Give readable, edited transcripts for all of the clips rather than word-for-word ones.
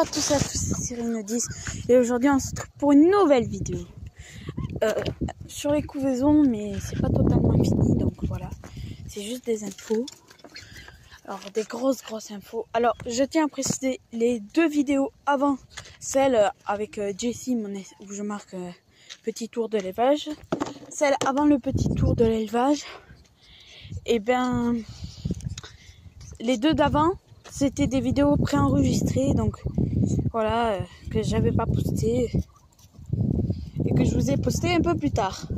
tous et à tous, c'est Cyrine10 et aujourd'hui on se retrouve pour une nouvelle vidéo sur les couvaisons, mais c'est pas totalement fini, donc voilà, c'est juste des infos. Alors des grosses infos. Alors je tiens à préciser les deux vidéos avant, celle avec Jessie où je marque petit tour de l'élevage, celle avant le petit tour de l'élevage, et ben les deux d'avant c'était des vidéos préenregistrées, donc voilà, que j'avais pas posté et que je vous ai posté un peu plus tard.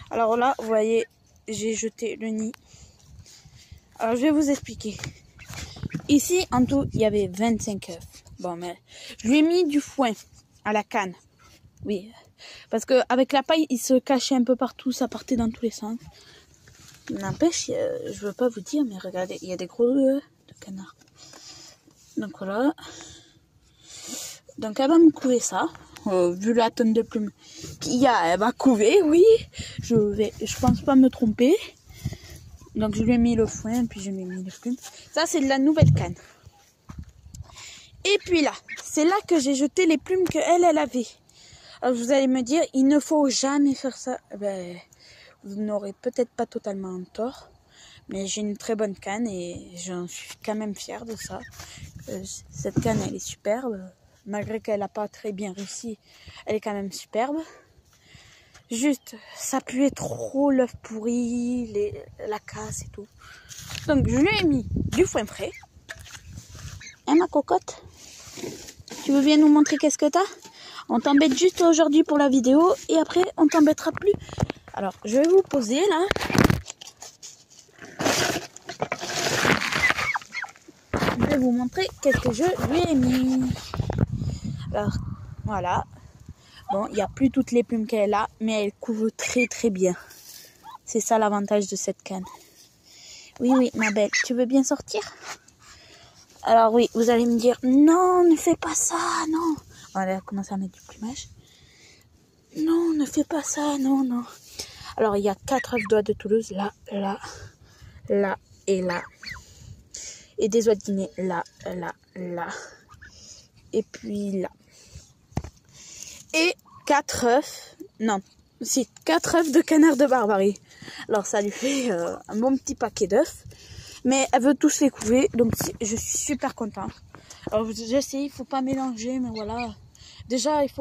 Alors là, vous voyez, j'ai jeté le nid. Alors je vais vous expliquer. Ici, en tout, il y avait 25 œufs. Bon, mais je lui ai mis du foin à la canne. Oui, parce que avec la paille, il se cachait un peu partout, ça partait dans tous les sens. N'empêche, je veux pas vous dire, mais regardez, il y a des gros œufs de canard. Donc voilà. Donc elle va me couver ça. Vu la tonne de plumes qu'il y a, elle va couver, oui. Je pense pas me tromper. Donc je lui ai mis le foin, puis je lui ai mis les plumes. Ça c'est de la nouvelle canne. Et puis là, c'est là que j'ai jeté les plumes qu'elle avait. Alors vous allez me dire, il ne faut jamais faire ça. Ben, vous n'aurez peut-être pas totalement tort, mais j'ai une très bonne canne et j'en suis quand même fière de ça. Cette canne, elle est superbe, malgré qu'elle n'a pas très bien réussi, elle est quand même superbe. Juste, ça puait trop l'œuf pourri, la casse et tout. Donc je lui ai mis du foin frais. Hein, ma cocotte? Tu veux bien nous montrer qu'est-ce que t'as? On t'embête juste aujourd'hui pour la vidéo et après on t'embêtera plus. Alors, je vais vous poser là. Je vais vous montrer qu'est-ce que je lui ai mis. Alors, voilà. Bon, il n'y a plus toutes les plumes qu'elle a, mais elle couvre très bien. C'est ça l'avantage de cette canne. Oui, ma belle, tu veux bien sortir? Alors oui, vous allez me dire, non, ne fais pas ça, non. Voilà, elle commence à mettre du plumage. Non, ne fais pas ça, non. Alors, il y a 4 œufs d'oie de Toulouse, là, et là. Et des oies de Guinée, là. Et puis là. Et 4 œufs, non, si, 4 œufs de canard de Barbarie. Alors, ça lui fait un bon petit paquet d'œufs. Mais elle veut tous les couver, donc je suis super contente. Alors, j'essaie, il faut pas mélanger, mais voilà. Déjà, il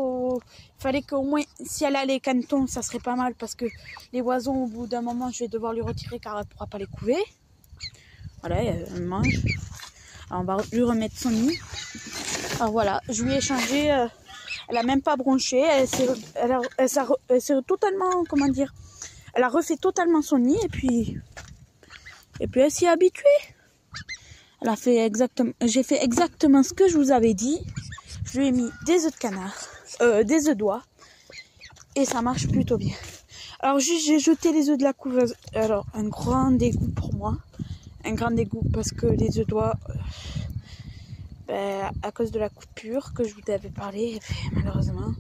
fallait qu'au moins, si elle a les canetons, ça serait pas mal, parce que les oiseaux, au bout d'un moment, je vais devoir lui retirer car elle ne pourra pas les couver. Voilà, elle mange. Alors, on va lui remettre son nid. Alors voilà, je lui ai changé, elle a même pas bronché, elle s'est totalement, comment dire, elle a refait totalement son nid, et puis elle s'y est habituée. J'ai fait exactement ce que je vous avais dit. Je lui ai mis des œufs de canard, des œufs d'oie, et ça marche plutôt bien. Alors juste, j'ai jeté les œufs de la couveuse. Alors, un grand dégoût pour moi. Un grand dégoût parce que les œufs d'oie, à cause de la coupure que je vous avais parlé, malheureusement,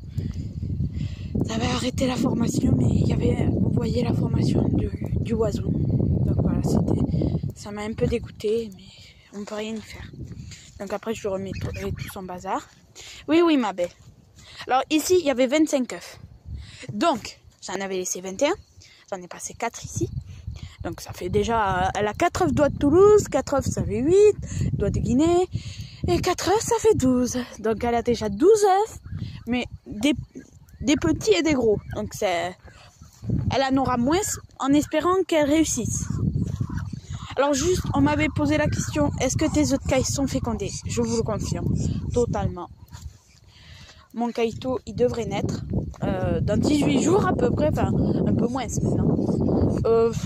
ça avait arrêté la formation, mais vous voyez la formation du oiseau. Donc voilà, ça m'a un peu dégoûté, mais on ne peut rien y faire. Donc après, je lui remets tout son bazar. Oui, ma belle. Alors ici, il y avait 25 œufs. Donc, j'en avais laissé 21. J'en ai passé 4 ici. Donc ça fait déjà, elle a 4 œufs d'oie de Toulouse, 4 œufs ça fait 8, d'oie de Guinée, et 4 œufs ça fait 12. Donc elle a déjà 12 œufs, mais des petits et des gros. Donc elle en aura moins en espérant qu'elle réussisse. Alors juste, on m'avait posé la question, est-ce que tes œufs de caille sont fécondés? Je vous le confirme, totalement. Mon caïto, il devrait naître dans 18 jours à peu près, enfin un peu moins maintenant.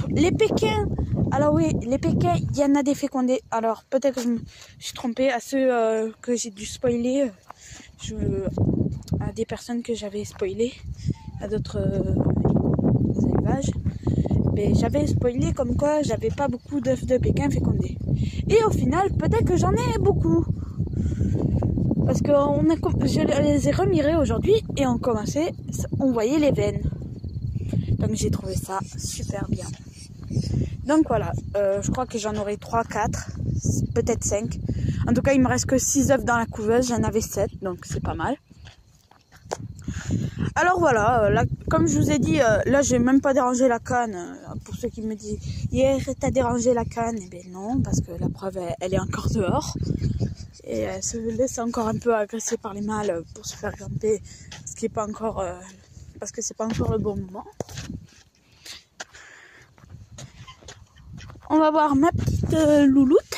Les pékins, alors oui, les pékins, il y en a des fécondés. Alors peut-être que je me suis trompée à ceux que j'ai dû spoiler, à des personnes que j'avais spoilé, à d'autres élevages. Mais j'avais spoilé comme quoi j'avais pas beaucoup d'œufs de pékin fécondés. Et au final, peut-être que j'en ai beaucoup. Parce que je les ai remirés aujourd'hui et on voyait les veines. Donc j'ai trouvé ça super bien. Donc voilà, je crois que j'en aurai 3-4 peut-être 5. En tout cas, il me reste que 6 œufs dans la couveuse. J'en avais 7, donc c'est pas mal. Alors voilà, là, comme je vous ai dit, là j'ai même pas dérangé la canne. Pour ceux qui me disent, hier t'as dérangé la canne, eh bien non, parce que la preuve elle est encore dehors. Et elle se laisse encore un peu agresser par les mâles pour se faire grimper, ce qui est pas encore, parce que c'est pas encore le bon moment. On va voir ma petite louloute.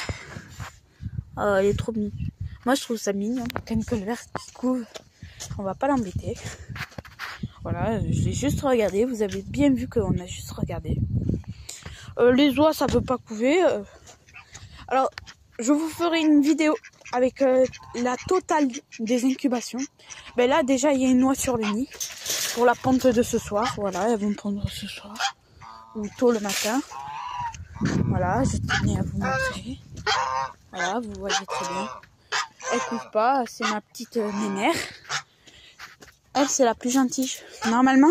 Elle est trop mignonne. Moi je trouve ça mignon, comme que le vert qui couvre. On va pas l'embêter. Voilà, je l'ai juste regardé. Vous avez bien vu qu'on a juste regardé. Les oies, ça peut pas couver. Alors, je vous ferai une vidéo avec la totale des incubations. Ben là, déjà, il y a une oie sur le nid. Pour la ponte de ce soir. Voilà, elles vont pondre ce soir. Ou tôt le matin. Voilà, je tenais à vous montrer. Voilà, vous voyez très bien. Elle couve pas, c'est ma petite mémère. Elle, c'est la plus gentille. Normalement,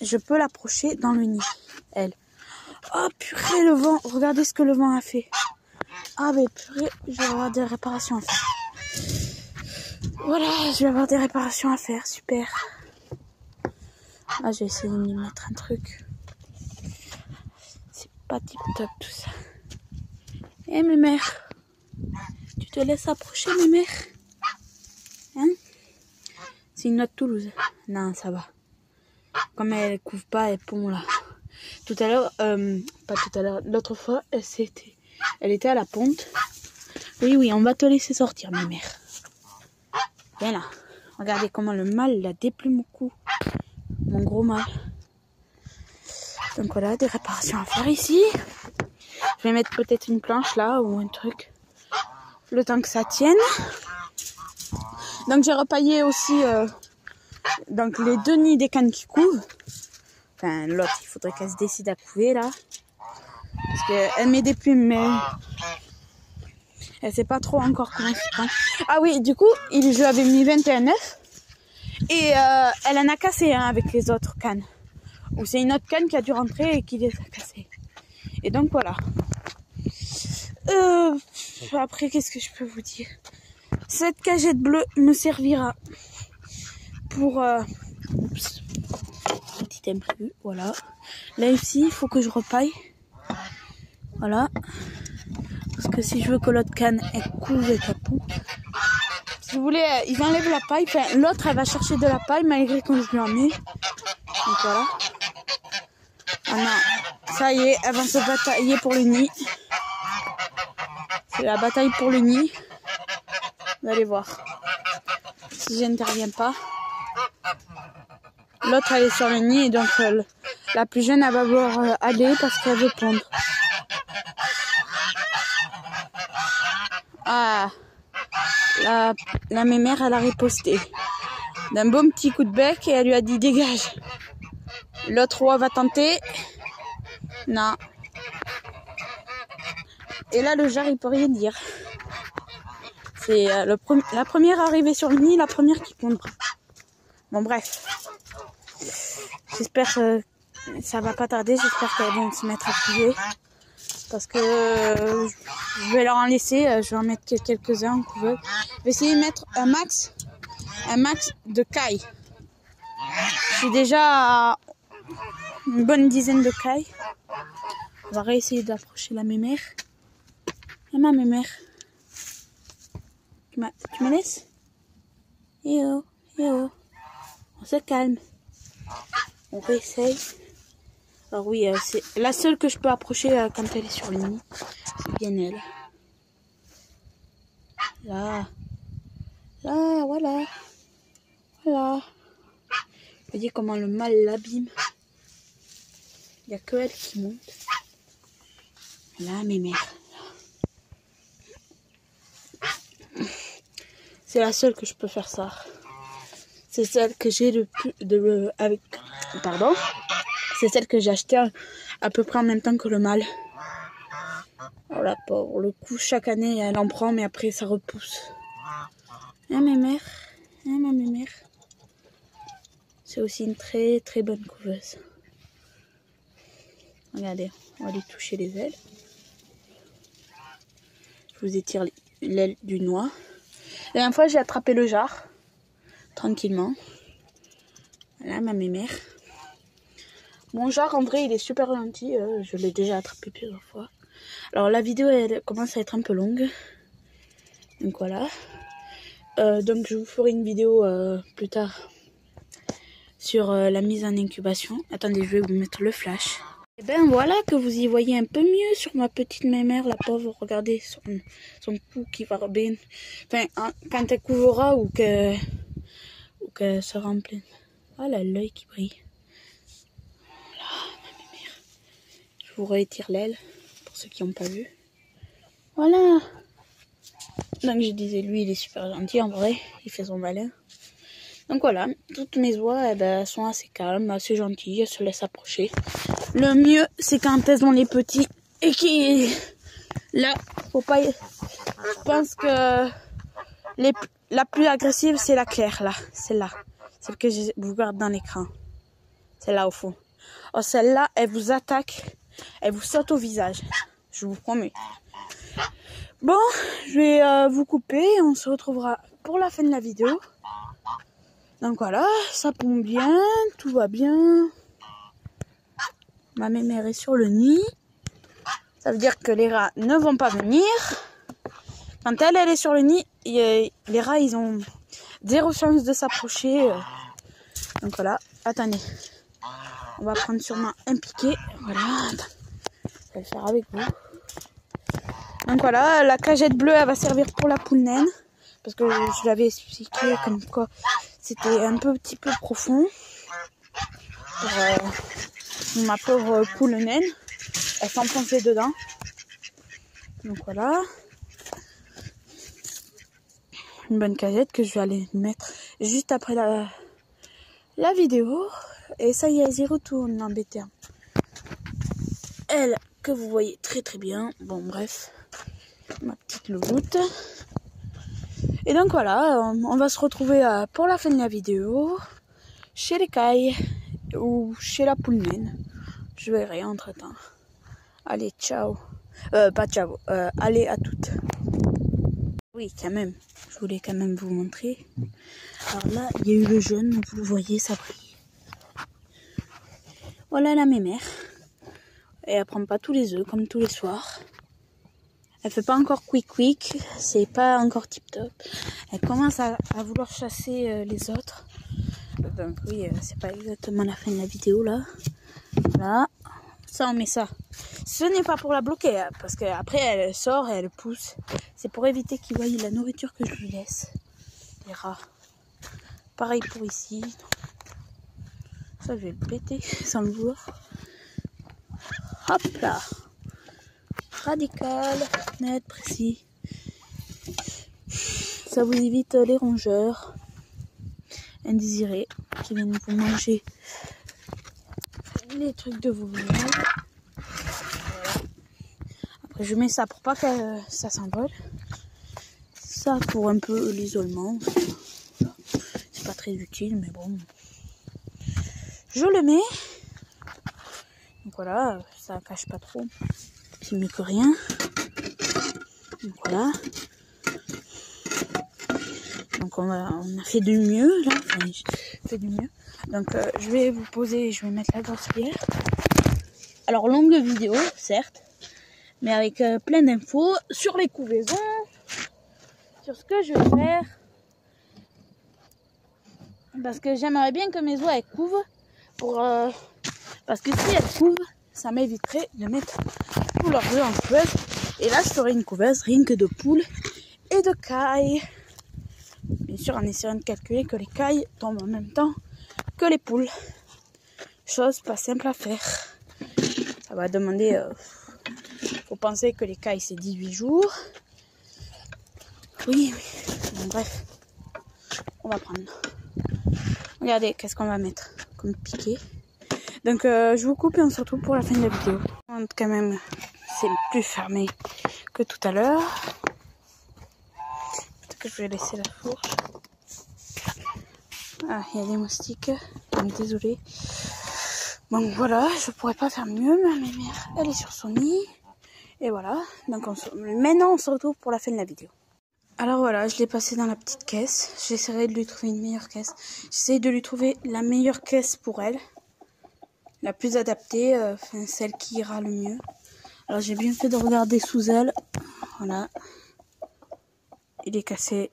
je peux l'approcher dans le nid. Elle. Oh purée, le vent. Regardez ce que le vent a fait. Ah mais purée, je vais avoir des réparations à faire. Voilà, je vais avoir des réparations à faire. Super. Ah, j'ai essayé de m'y mettre un truc. C'est pas tip top tout ça. Eh mes mères, tu te laisses approcher mes mères? Hein? C'est une autre Toulouse. Non, ça va. Comme elle couvre pas, elle pond là. Tout à l'heure, pas tout à l'heure, l'autre fois, elle était à la ponte. Oui, on va te laisser sortir, ma mère. Viens là. Regardez comment le mâle la déplume au cou. Mon gros mâle. Donc voilà, des réparations à faire ici. Je vais mettre peut-être une planche là ou un truc. Le temps que ça tienne. Donc j'ai repaillé aussi donc les 2 nids des cannes qui couvent. Enfin l'autre, il faudrait qu'elle se décide à couver là. Parce qu'elle met des plumes mais elle sait pas trop encore comment se prendre. Ah oui, du coup, je lui avais mis 21 œufs. Et elle en a cassé un avec les autres cannes. Ou c'est une autre canne qui a dû rentrer et qui les a cassés. Et donc voilà. Après, qu'est-ce que je peux vous dire? Cette cagette bleue me servira pour... Oups. Petit imprévu, voilà. Là ici, il faut que je repaille. Voilà. Parce que si je veux que l'autre canne elle couve et qu'elle pond. Si vous voulez, ils enlèvent la paille. Enfin, l'autre, elle va chercher de la paille malgré qu'on je lui en mets. Donc voilà. Ah non, ça y est, elles vont se batailler pour le nid. C'est la bataille pour le nid. Vous allez voir. Si je n'interviens pas. L'autre, elle est sur le nid et donc la plus jeune, elle va vouloir aller parce qu'elle veut pondre. Ah, la mémère, elle a riposté. D'un bon petit coup de bec et elle lui a dit dégage. L'autre roi va tenter. Non. Et là, le jar, il peut rien dire. C'est la première arrivée sur le nid, la première qui pondra. Bon, bref. J'espère que ça va pas tarder. J'espère qu'elles vont se mettre à couver. Parce que je vais leur en laisser. Je vais en mettre quelques-uns en couveuse. Je vais essayer de mettre un max de cailles. Je suis déjà à une bonne dizaine de cailles. On va réessayer d'approcher la mémère. Et ma mémère. Tu me laisses? On se calme. On réessaye. Alors oui, c'est la seule que je peux approcher quand elle est sur le nid. C'est bien elle. Là. Là, voilà. Voilà. Vous voyez comment le mâle l'abîme. Il n'y a que elle qui monte. Là, mes mères. C'est la seule que je peux faire ça. C'est celle que j'ai le plus pardon. C'est celle que j'ai achetée à peu près en même temps que le mâle. Voilà, pour le coup, chaque année, elle en prend, mais après, ça repousse. Hein, mes mères? Hein, ma mémère? C'est aussi une très très bonne couveuse. Regardez, on va lui toucher les ailes. Je vous étire l'aile du noix. La dernière fois, j'ai attrapé le jar. Tranquillement. Voilà, ma mémère. Mon jar, en vrai, il est super gentil. Je l'ai déjà attrapé plusieurs fois. Alors, la vidéo, elle commence à être un peu longue. Donc, voilà. Donc, je vous ferai une vidéo plus tard sur la mise en incubation. Attendez, je vais vous mettre le flash. Et ben voilà que vous y voyez un peu mieux sur ma petite mémère, la pauvre. Regardez son cou qui va bien. Enfin, quand elle couvrira ou qu'elle sera en pleine. Voilà l'œil qui brille. Voilà ma mémère. Je vous rétire l'aile pour ceux qui n'ont pas vu. Voilà. Donc je disais, lui il est super gentil en vrai, il fait son malin. Donc voilà, toutes mes oies sont assez calmes, assez gentilles, elles se laissent approcher. Le mieux c'est quand elles ont les petits et qui... Là, faut pas... Je pense que la plus agressive c'est la claire là, celle-là. Celle que je vous regarde dans l'écran. Celle-là au fond. Oh, celle-là, elle vous attaque, elle vous saute au visage. Je vous promets. Bon, je vais vous couper et on se retrouvera pour la fin de la vidéo. Donc voilà, ça pompe bien, tout va bien. Ma mémère est sur le nid. Ça veut dire que les rats ne vont pas venir. Quand elle est sur le nid, les rats, ils ont 0 chance de s'approcher. Donc voilà, attendez. On va prendre sûrement un piquet. Voilà, je vais le faire avec vous. Donc voilà, la cagette bleue, elle va servir pour la poule naine. Parce que je l'avais expliqué comme quoi c'était un petit peu profond. Pour ma pauvre poule naine. Elle s'enfonçait dedans. Donc voilà. Une bonne cagette que je vais aller mettre juste après la vidéo. Et ça y est, elle y retourne en BTA. Elle, que vous voyez très très bien. Bon, bref. Ma petite louloute. Et donc voilà, on va se retrouver pour la fin de la vidéo. Chez les cailles. Ou chez la poule naine. Je verrai entre temps. Allez, ciao. Pas ciao. Allez, à toutes. Oui, quand même. Je voulais quand même vous montrer. Alors là, il y a eu le jaune. Vous le voyez, ça brille. Voilà la mémère. Et elle prend pas tous les œufs comme tous les soirs. Elle fait pas encore quick. C'est pas encore tip top. Elle commence à vouloir chasser les autres. Donc oui, c'est pas exactement la fin de la vidéo là. Voilà. Ça, on met ça. Ce n'est pas pour la bloquer, hein, parce qu'après elle sort et elle pousse. C'est pour éviter qu'ils voient la nourriture que je lui laisse. Les rats. Pareil pour ici. Ça, je vais le péter sans le vouloir. Hop là. Radical, net, précis. Ça vous évite les rongeurs indésirés qui viennent vous manger les trucs de vos villages. Voilà. Après je mets ça pour pas que ça s'envole. Ça pour un peu l'isolement. C'est pas très utile mais bon. Je le mets. Donc voilà, ça cache pas trop. C'est mieux que rien. Donc voilà. Donc on a fait du mieux là. Enfin, j'ai fait du mieux. Donc je vais vous poser, je vais mettre la grosse bière. Alors longue vidéo, certes, mais avec plein d'infos sur les couvaisons, sur ce que je vais faire. Parce que j'aimerais bien que mes oies elles couvent. Parce que si elles couvent, ça m'éviterait de mettre tous leurs œufs en couveuse. Et là, je ferai une couveuse rien que de poules et de cailles. Bien sûr, en essayant de calculer que les cailles tombent en même temps que les poules. Chose pas simple à faire. Ça va demander... faut penser que les cailles, c'est 18 jours. Oui. Bon, bref. On va prendre. Regardez, qu'est-ce qu'on va mettre comme piquet. Donc, je vous coupe et on se retrouve pour la fin de la vidéo. Quand même, c'est plus fermé que tout à l'heure. Peut-être que je vais laisser la fourche. Ah, il y a des moustiques. Donc, désolé. Bon, voilà, je pourrais pas faire mieux. Ma mère, elle est sur son nid. Et voilà, donc maintenant on se retrouve pour la fin de la vidéo. Alors voilà, je l'ai passé dans la petite caisse. J'essaierai de lui trouver une meilleure caisse. J'essaie de lui trouver la meilleure caisse pour elle. La plus adaptée, celle qui ira le mieux. Alors j'ai bien fait de regarder sous elle. Voilà. Il est cassé,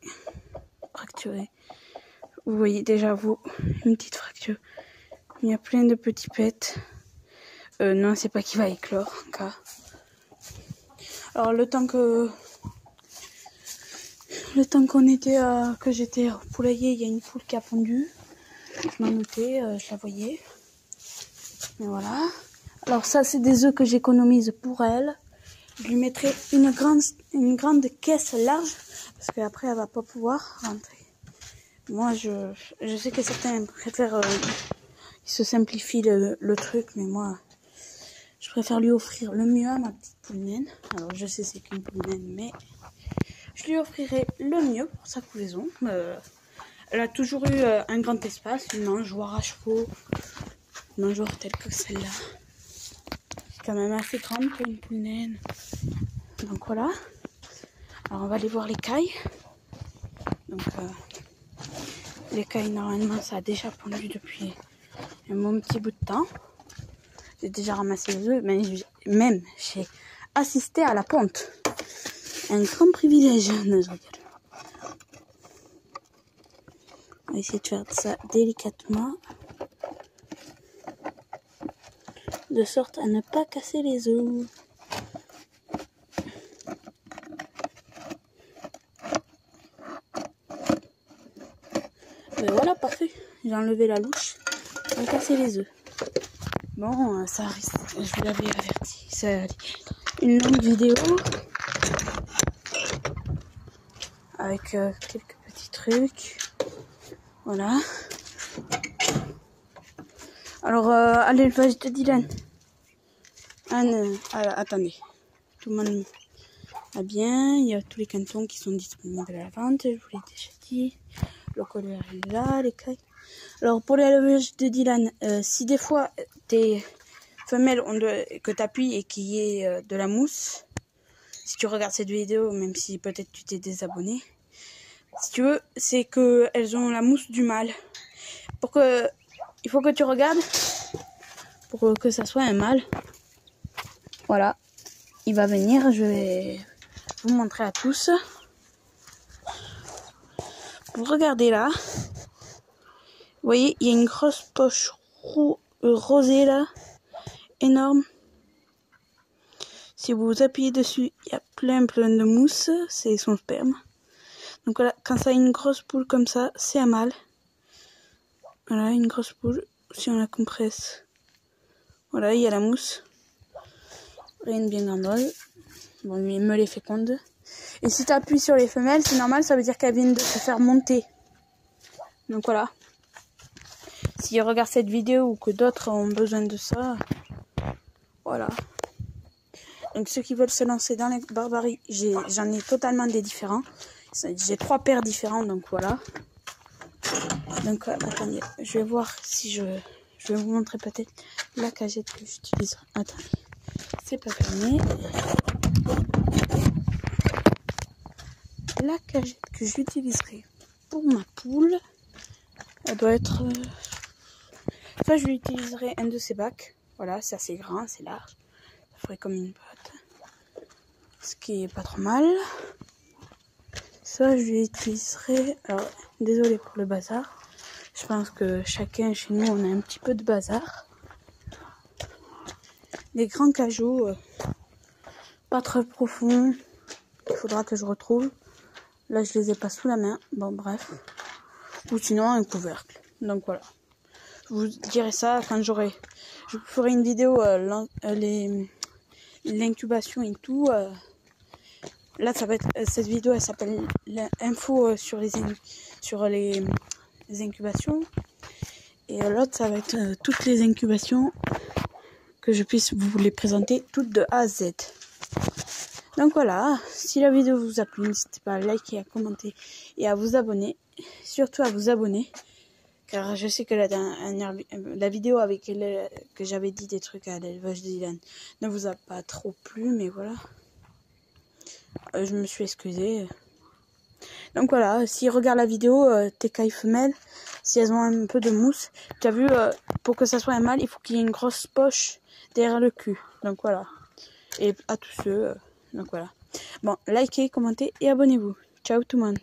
fracturé. Vous voyez déjà vous, une petite fracture. Il y a plein de petits pets. Non, c'est pas qu'il va éclore, car. Alors le temps qu'on était, que j'étais au poulailler, il y a une poule qui a pondu. Je m'en notais, je la voyais. Et voilà. Alors ça, c'est des œufs que j'économise pour elle. Je lui mettrai une grande caisse large, parce qu'après elle va pas pouvoir rentrer. Moi, je sais que certains préfèrent, ils se simplifient le truc, mais moi, je préfère lui offrir le mieux à ma petite poule naine. Alors je sais c'est qu'une poule naine, mais je lui offrirai le mieux pour sa couvaison. Elle a toujours eu un grand espace, une mangeoire à chevaux, une mangeoire telle que celle-là. C'est quand même assez grande pour une poule naine. Donc voilà. Alors on va aller voir l'écaille. Donc l'écaille normalement ça a déjà pondu depuis un bon petit bout de temps. J'ai déjà ramassé les œufs, même j'ai assisté à la ponte. Un grand privilège. Non, je regarde. On va essayer de faire ça délicatement, de sorte à ne pas casser les œufs. Et voilà, parfait. J'ai enlevé la louche. On va casser les œufs. Bon, ça risque, je vous l'avais averti. C'est une longue vidéo avec quelques petits trucs. Voilà. Alors, à l'élevage de Dylan. Attendez. Tout le monde va bien. Il y a tous les cantons qui sont disponibles à la vente. Je vous l'ai déjà dit. Le collier est là, l'écaille. Alors, pour l'élevage de Dylan, si des fois tes femelles que tu appuies et qu'il y ait de la mousse, si tu regardes cette vidéo, même si peut-être tu t'es désabonné, si tu veux, c'est qu'elles ont la mousse du mâle. Il faut que tu regardes pour que ça soit un mâle. Voilà, il va venir, je vais vous montrer à tous. Vous regardez là, vous voyez, il y a une grosse poche rosée là, énorme. Si vous appuyez dessus, il y a plein de mousse, c'est son sperme. Donc voilà, quand ça a une grosse poule comme ça, c'est un mâle. Voilà, une grosse poule, si on la compresse. Voilà, il y a la mousse. Rien de bien grandiose. Bon, lui, il me les féconde. Et si tu appuies sur les femelles, c'est normal, ça veut dire qu'elles viennent de se faire monter. Donc voilà. Si on regarde cette vidéo ou que d'autres ont besoin de ça, voilà. Donc ceux qui veulent se lancer dans les barbaries, j'en ai totalement des différents. J'ai 3 paires différents, donc voilà. Donc attendez, je vais voir si je vais vous montrer peut-être la cagette que j'utilise. Attendez, c'est pas fermé. La cagette que j'utiliserai pour ma poule, elle doit être... Soit je l'utiliserai un de ces bacs. Voilà, c'est assez grand, c'est large. Ça ferait comme une botte. Ce qui est pas trop mal. Soit je l'utiliserai... Alors, désolé pour le bazar. Je pense que chacun chez nous, on a un petit peu de bazar. Des grands cajoux, pas très profonds. Il faudra que je retrouve. Là, je les ai pas sous la main. Bon, bref. Ou sinon, un couvercle. Donc voilà. Je vous dirai ça quand j'aurai... Je ferai une vidéo, l'incubation et tout. Là, ça va être... Cette vidéo, elle s'appelle l'info sur les incubations. Et l'autre, ça va être toutes les incubations, que je puisse vous les présenter toutes de A à Z. Donc voilà, si la vidéo vous a plu, n'hésitez pas à liker, à commenter et à vous abonner. Surtout à vous abonner, Car je sais que la vidéo avec que j'avais dit des trucs à l'élevage d'Ilan ne vous a pas trop plu, mais voilà. Je me suis excusée. Donc voilà, s'ils regardent la vidéo, tes cailles femelles, si elles ont un peu de mousse, tu as vu, pour que ça soit un mâle, il faut qu'il y ait une grosse poche derrière le cul. Donc voilà. Et à tous ceux, donc voilà. Bon, likez, commentez et abonnez-vous. Ciao tout le monde.